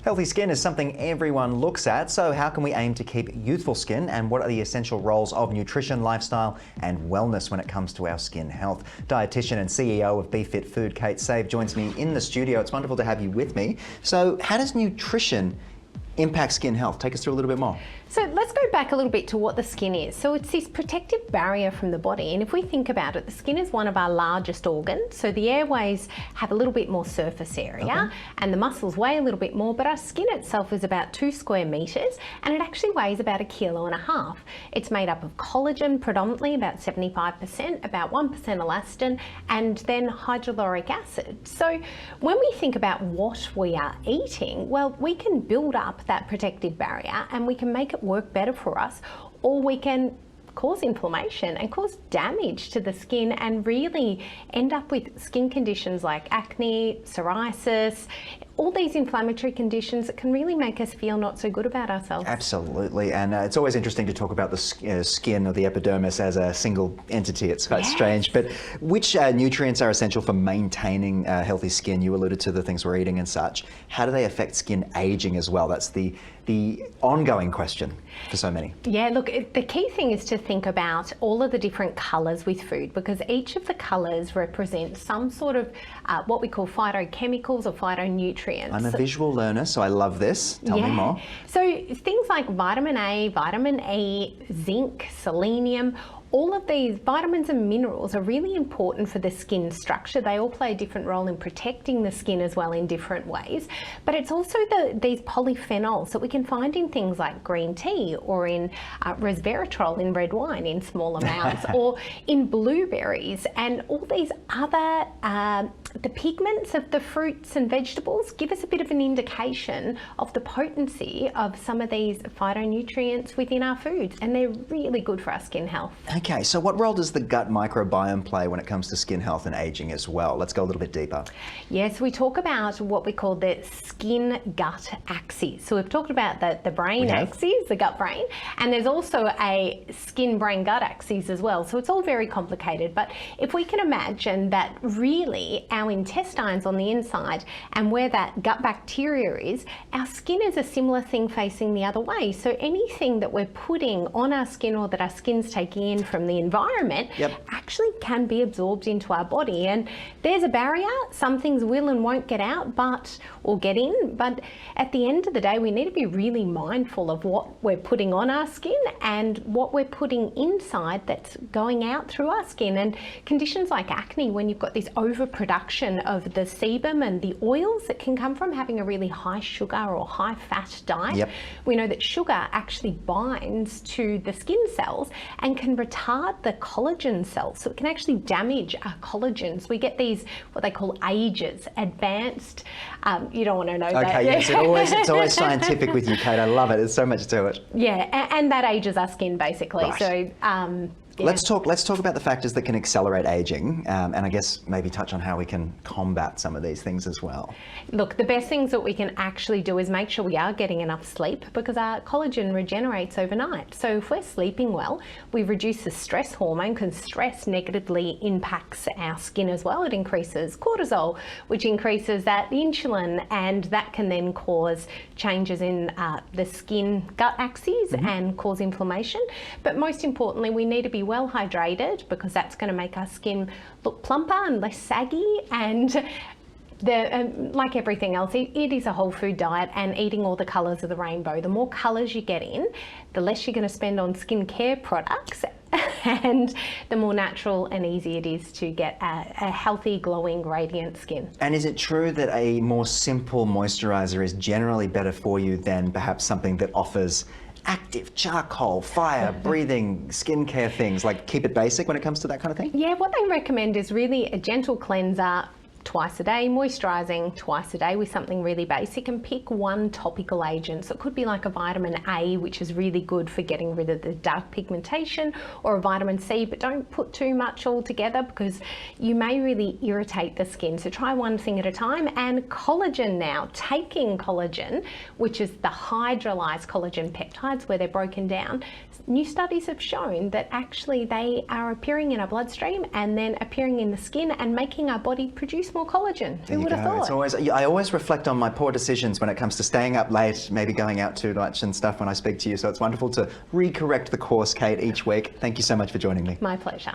Healthy skin is something everyone looks at, so how can we aim to keep youthful skin, and what are the essential roles of nutrition, lifestyle and wellness when it comes to our skin health? Dietitian and CEO of BeFit Food, Kate Save, joins me in the studio. It's wonderful to have you with me. So how does nutrition impact skin health? Take us through a little bit more. So let's go back a little bit to what the skin is. So it's this protective barrier from the body, and if we think about it, the skin is one of our largest organs. So the airways have a little bit more surface area, and the muscles weigh a little bit more, but our skin itself is about 2 square meters, and it actually weighs about 1.5 kilos. It's made up of collagen predominantly, about 75%, about 1% elastin, and then hyaluronic acid. So when we think about what we are eating, well, we can build up that protective barrier and we can make it work better for us, or we can cause inflammation and cause damage to the skin and really end up with skin conditions like acne, psoriasis, all these inflammatory conditions that can really make us feel not so good about ourselves. Absolutely, and it's always interesting to talk about the skin or the epidermis as a single entity. It's quite strange, but which nutrients are essential for maintaining healthy skin? You alluded to the things we're eating and such. How do they affect skin aging as well? That's the ongoing question for so many. Yeah, look, the key thing is to think about all of the different colours with food, because each of the colours represents some sort of what we call phytochemicals or phytonutrients. I'm a visual learner, so I love this. Tell me more. So things like vitamin A, vitamin E, zinc, selenium, all of these vitamins and minerals are really important for the skin structure. They all play a different role in protecting the skin as well in different ways. But it's also these polyphenols that we can find in things like green tea, or in resveratrol in red wine in small amounts, or in blueberries, and all these other, the pigments of the fruits and vegetables give us a bit of an indication of the potency of some of these phytonutrients within our foods, and they're really good for our skin health. Okay, so what role does the gut microbiome play when it comes to skin health and aging as well? Let's go a little bit deeper. Yes, we talk about what we call the skin-gut axis. So we've talked about the brain axis, the gut-brain, and there's also a skin-brain-gut axis as well. So it's all very complicated, but if we can imagine that really our intestines on the inside and where that gut bacteria is, our skin is a similar thing facing the other way. So anything that we're putting on our skin or that our skin's taking in from the environment actually can be absorbed into our body, and there's a barrier. Some things will and won't get out or get in, but at the end of the day we need to be really mindful of what we're putting on our skin and what we're putting inside that's going out through our skin. And conditions like acne, when you've got this overproduction of the sebum and the oils that can come from having a really high sugar or high fat diet, we know that sugar actually binds to the skin cells and can retard the collagen cells, so it can actually damage our collagens. We get these, what they call ages, advanced, you don't want to know that. Okay, yes, it's always scientific with you, Kate. I love it. There's so much to it. Yeah, and that ages our skin basically. Right. So Let's talk about the factors that can accelerate aging, and I guess maybe touch on how we can combat some of these things as well. Look, the best things that we can actually do is make sure we are getting enough sleep, because our collagen regenerates overnight. So if we're sleeping well, we reduce the stress hormone, because stress negatively impacts our skin as well. It increases cortisol, which increases that insulin, and that can then cause changes in the skin gut axis and cause inflammation. But most importantly, we need to be well hydrated, because that's going to make our skin look plumper and less saggy. And like everything else, it is a whole food diet, and eating all the colours of the rainbow. The more colours you get in, the less you're going to spend on skincare products, and the more natural and easy it is to get a healthy, glowing, radiant skin. And is it true that a more simple moisturiser is generally better for you than perhaps something that offers active charcoal, fire, breathing, skincare things? Like, keep it basic when it comes to that kind of thing? Yeah, what they recommend is really a gentle cleanser twice a day, moisturising twice a day with something really basic, and pick one topical agent. So it could be like a vitamin A, which is really good for getting rid of the dark pigmentation, or a vitamin C, but don't put too much all together because you may really irritate the skin. So try one thing at a time. And collagen now, taking collagen, which is the hydrolyzed collagen peptides where they're broken down, new studies have shown that actually they are appearing in our bloodstream and then appearing in the skin and making our body produce produce more collagen. There Who you would have go. thought? It's always, I always reflect on my poor decisions when it comes to staying up late, maybe going out too much and stuff when I speak to you. So it's wonderful to recorrect the course, Kate, each week. Thank you so much for joining me. My pleasure.